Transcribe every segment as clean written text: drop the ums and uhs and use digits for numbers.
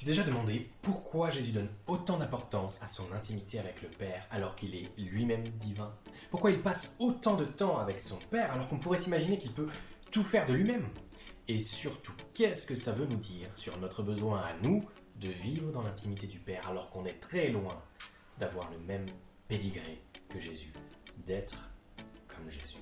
Tu t'es déjà demandé pourquoi Jésus donne autant d'importance à son intimité avec le Père alors qu'il est lui-même divin? Pourquoi il passe autant de temps avec son Père alors qu'on pourrait s'imaginer qu'il peut tout faire de lui-même? Et surtout, qu'est-ce que ça veut nous dire sur notre besoin à nous de vivre dans l'intimité du Père alors qu'on est très loin d'avoir le même pédigré que Jésus, d'être comme Jésus?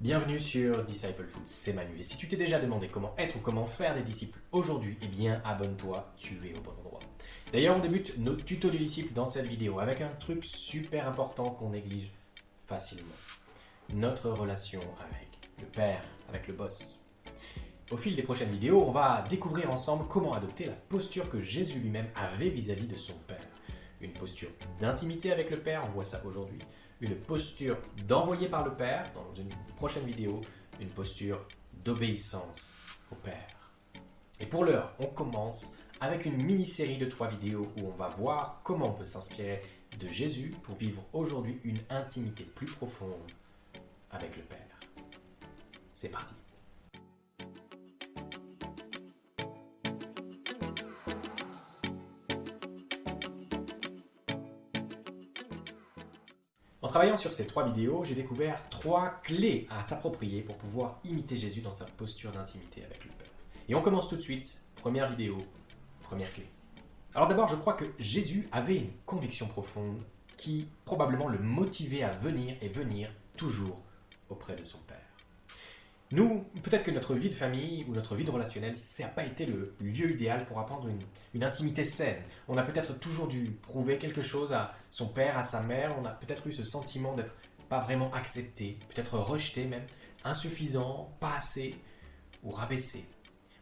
Bienvenue sur Disciple Food, c'est Manu. Et si tu t'es déjà demandé comment être ou comment faire des disciples aujourd'hui, eh bien abonne-toi, tu es au bon endroit. D'ailleurs, on débute nos tutos du disciple dans cette vidéo avec un truc super important qu'on néglige facilement. Notre relation avec le Père, avec le boss. Au fil des prochaines vidéos, on va découvrir ensemble comment adopter la posture que Jésus lui-même avait vis-à-vis de son Père. Une posture d'intimité avec le Père, on voit ça aujourd'hui. Une posture d'envoyé par le Père, dans une prochaine vidéo, une posture d'obéissance au Père. Et pour l'heure, on commence avec une mini-série de 3 vidéos où on va voir comment on peut s'inspirer de Jésus pour vivre aujourd'hui une intimité plus profonde avec le Père. C'est parti. En travaillant sur ces 3 vidéos, j'ai découvert 3 clés à s'approprier pour pouvoir imiter Jésus dans sa posture d'intimité avec le Père. Et on commence tout de suite. Première vidéo, première clé. Alors d'abord, je crois que Jésus avait une conviction profonde qui probablement le motivait à venir et venir toujours auprès de son Père. Nous, peut-être que notre vie de famille ou notre vie de relationnel, ça n'a pas été le lieu idéal pour apprendre une intimité saine. On a peut-être toujours dû prouver quelque chose à son père, à sa mère. On a peut-être eu ce sentiment d'être pas vraiment accepté, peut-être rejeté même, insuffisant, pas assez ou rabaissé.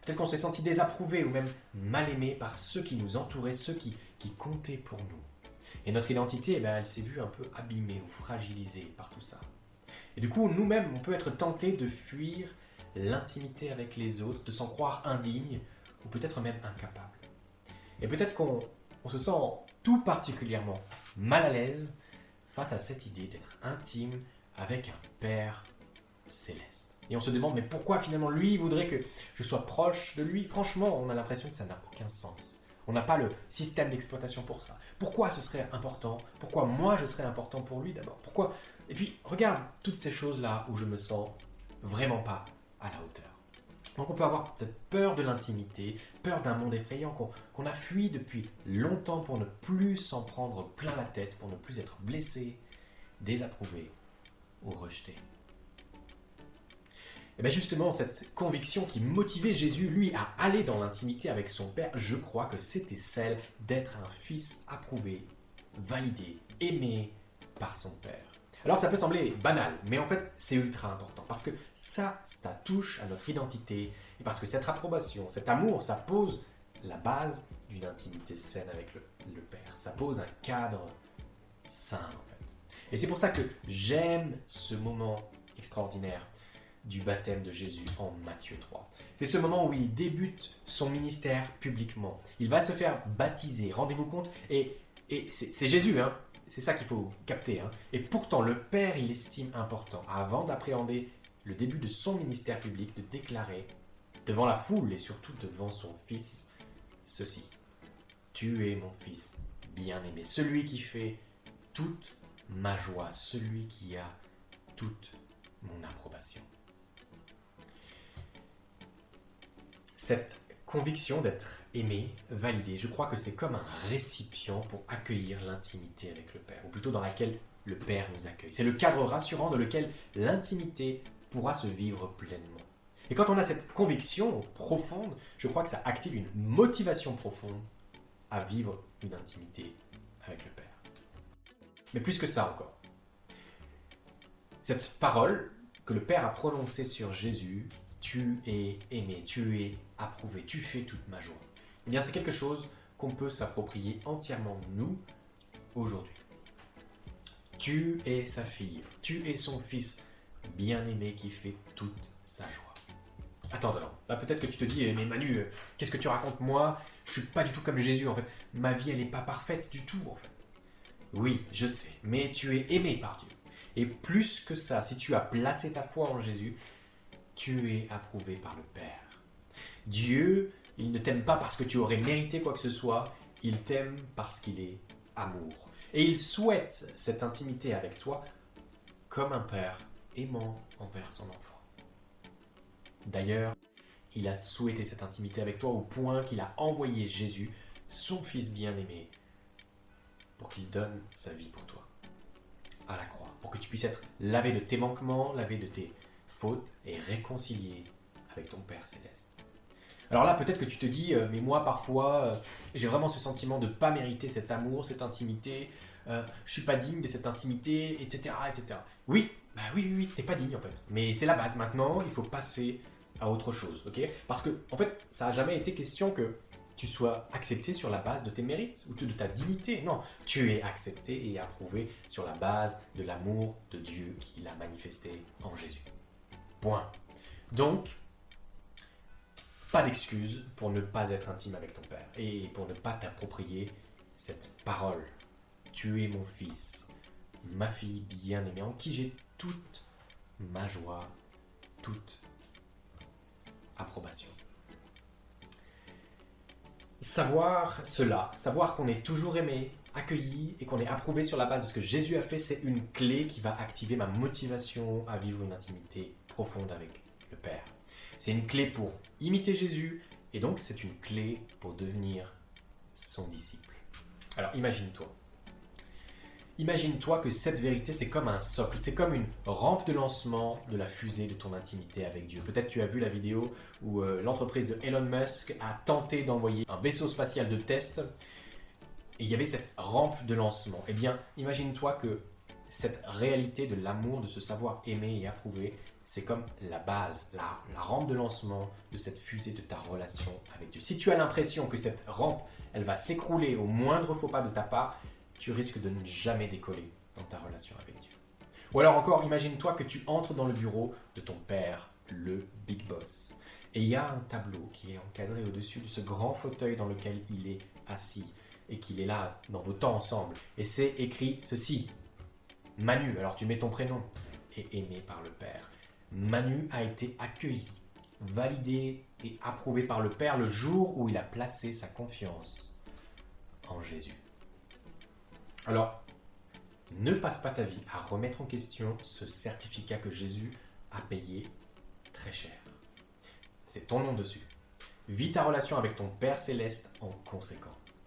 Peut-être qu'on s'est senti désapprouvé ou même mal aimé par ceux qui nous entouraient, ceux qui comptaient pour nous. Et notre identité, elle s'est vue un peu abîmée ou fragilisée par tout ça. Et du coup, nous-mêmes, on peut être tenté de fuir l'intimité avec les autres, de s'en croire indigne, ou peut-être même incapable. Et peut-être qu'on se sent tout particulièrement mal à l'aise face à cette idée d'être intime avec un Père céleste. Et on se demande, mais pourquoi finalement lui voudrait que je sois proche de lui? Franchement, on a l'impression que ça n'a aucun sens. On n'a pas le système d'exploitation pour ça. Pourquoi ce serait important? Pourquoi moi je serais important pour lui d'abord? Pourquoi? Et puis regarde toutes ces choses-là où je me sens vraiment pas à la hauteur. Donc on peut avoir cette peur de l'intimité, peur d'un monde effrayant qu'on a fui depuis longtemps pour ne plus s'en prendre plein la tête, pour ne plus être blessé, désapprouvé ou rejeté. Et bien justement, cette conviction qui motivait Jésus, lui, à aller dans l'intimité avec son Père, je crois que c'était celle d'être un fils approuvé, validé, aimé par son Père. Alors ça peut sembler banal, mais en fait c'est ultra important, parce que ça touche à notre identité, et parce que cette approbation, cet amour, ça pose la base d'une intimité saine avec le Père. Ça pose un cadre sain en fait. Et c'est pour ça que j'aime ce moment extraordinaire du baptême de Jésus en Matthieu 3. C'est ce moment où il débute son ministère publiquement. Il va se faire baptiser, rendez-vous compte, et c'est Jésus, hein. C'est ça qu'il faut capter. Hein. Et pourtant, le Père, il estime important, avant d'appréhender le début de son ministère public, de déclarer devant la foule et surtout devant son Fils ceci. Tu es mon Fils bien-aimé, celui qui fait toute ma joie, celui qui a toute mon approbation. Cette conviction d'être aimé, validé, je crois que c'est comme un récipient pour accueillir l'intimité avec le Père, ou plutôt dans laquelle le Père nous accueille. C'est le cadre rassurant dans lequel l'intimité pourra se vivre pleinement. Et quand on a cette conviction profonde, je crois que ça active une motivation profonde à vivre une intimité avec le Père. Mais plus que ça encore. Cette parole que le Père a prononcée sur Jésus, tu es aimé, tu es approuvé, tu fais toute ma joie. Eh bien, c'est quelque chose qu'on peut s'approprier entièrement nous aujourd'hui. Tu es sa fille, tu es son fils bien-aimé qui fait toute sa joie. Attends, là peut-être que tu te dis, mais Manu, qu'est-ce que tu racontes moi? Je suis pas du tout comme Jésus en fait. Ma vie elle n'est pas parfaite du tout en fait. Oui, je sais, mais tu es aimé par Dieu. Et plus que ça, si tu as placé ta foi en Jésus, tu es approuvé par le Père. Dieu Il ne t'aime pas parce que tu aurais mérité quoi que ce soit, il t'aime parce qu'il est amour. Et il souhaite cette intimité avec toi comme un père aimant envers son enfant. D'ailleurs, il a souhaité cette intimité avec toi au point qu'il a envoyé Jésus, son fils bien-aimé, pour qu'il donne sa vie pour toi, à la croix, pour que tu puisses être lavé de tes manquements, lavé de tes fautes et réconcilié avec ton Père Céleste. Alors là, peut-être que tu te dis, mais moi parfois, j'ai vraiment ce sentiment de ne pas mériter cet amour, cette intimité, je ne suis pas digne de cette intimité, etc. etc. Oui, oui, t'es pas digne en fait. Mais c'est la base. Maintenant, il faut passer à autre chose, ok? Parce que, en fait, ça n'a jamais été question que tu sois accepté sur la base de tes mérites ou de ta dignité. Non, tu es accepté et approuvé sur la base de l'amour de Dieu qu'il a manifesté en Jésus. Point. Donc, pas d'excuse pour ne pas être intime avec ton Père et pour ne pas t'approprier cette parole. Tu es mon fils, ma fille bien-aimée, en qui j'ai toute ma joie, toute approbation. Savoir cela, savoir qu'on est toujours aimé, accueilli et qu'on est approuvé sur la base de ce que Jésus a fait, c'est une clé qui va activer ma motivation à vivre une intimité profonde avec le Père. C'est une clé pour imiter Jésus et donc c'est une clé pour devenir son disciple. Alors imagine-toi. Imagine-toi que cette vérité, c'est comme un socle, c'est comme une rampe de lancement de la fusée de ton intimité avec Dieu. Peut-être tu as vu la vidéo où l'entreprise de Elon Musk a tenté d'envoyer un vaisseau spatial de test et il y avait cette rampe de lancement. Eh bien, imagine-toi que cette réalité de l'amour, de se savoir aimer et approuver, c'est comme la base, la rampe de lancement de cette fusée de ta relation avec Dieu. Si tu as l'impression que cette rampe, elle va s'écrouler au moindre faux pas de ta part, tu risques de ne jamais décoller dans ta relation avec Dieu. Ou alors encore, imagine-toi que tu entres dans le bureau de ton père, le Big Boss. Et il y a un tableau qui est encadré au-dessus de ce grand fauteuil dans lequel il est assis et qu'il est là dans vos temps ensemble. Et c'est écrit ceci. Manu, alors tu mets ton prénom, est aimé par le Père. Manu a été accueilli, validé et approuvé par le Père le jour où il a placé sa confiance en Jésus. Alors, ne passe pas ta vie à remettre en question ce certificat que Jésus a payé très cher. C'est ton nom dessus. Vis ta relation avec ton Père Céleste en conséquence.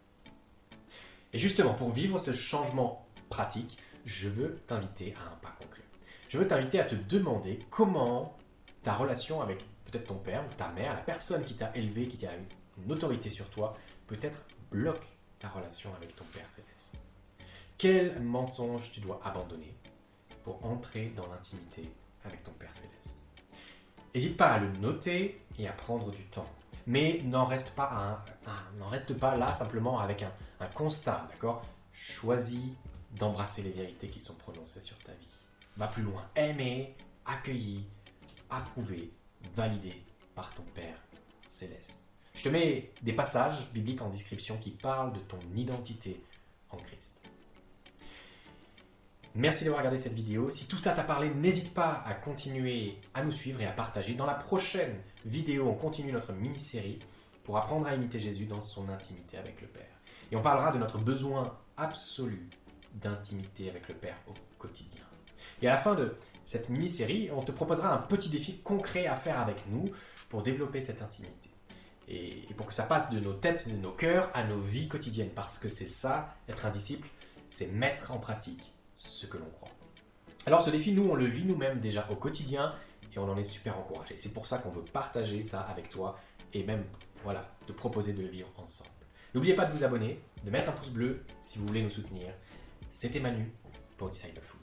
Et justement, pour vivre ce changement pratique, je veux t'inviter à un pas concret. Je veux t'inviter à te demander comment ta relation avec peut-être ton père ou ta mère, la personne qui t'a élevé, qui a une autorité sur toi, peut-être bloque ta relation avec ton Père Céleste. Quel mensonge tu dois abandonner pour entrer dans l'intimité avec ton Père Céleste? N'hésite pas à le noter et à prendre du temps. Mais n'en reste pas là simplement avec un constat, d'accord? Choisis d'embrasser les vérités qui sont prononcées sur ta vie. Va plus loin. Aimer, accueilli, approuvé, validé par ton Père Céleste. Je te mets des passages bibliques en description qui parlent de ton identité en Christ. Merci d'avoir regardé cette vidéo. Si tout ça t'a parlé, n'hésite pas à continuer à nous suivre et à partager. Dans la prochaine vidéo, on continue notre mini-série pour apprendre à imiter Jésus dans son intimité avec le Père. Et on parlera de notre besoin absolu d'intimité avec le Père au quotidien. Et à la fin de cette mini-série, on te proposera un petit défi concret à faire avec nous pour développer cette intimité. Et pour que ça passe de nos têtes, de nos cœurs à nos vies quotidiennes. Parce que c'est ça, être un disciple, c'est mettre en pratique ce que l'on croit. Alors ce défi, nous, on le vit nous-mêmes déjà au quotidien et on en est super encouragés. C'est pour ça qu'on veut partager ça avec toi et même, voilà, te proposer de le vivre ensemble. N'oubliez pas de vous abonner, de mettre un pouce bleu si vous voulez nous soutenir. C'était Manu pour Disciple Food.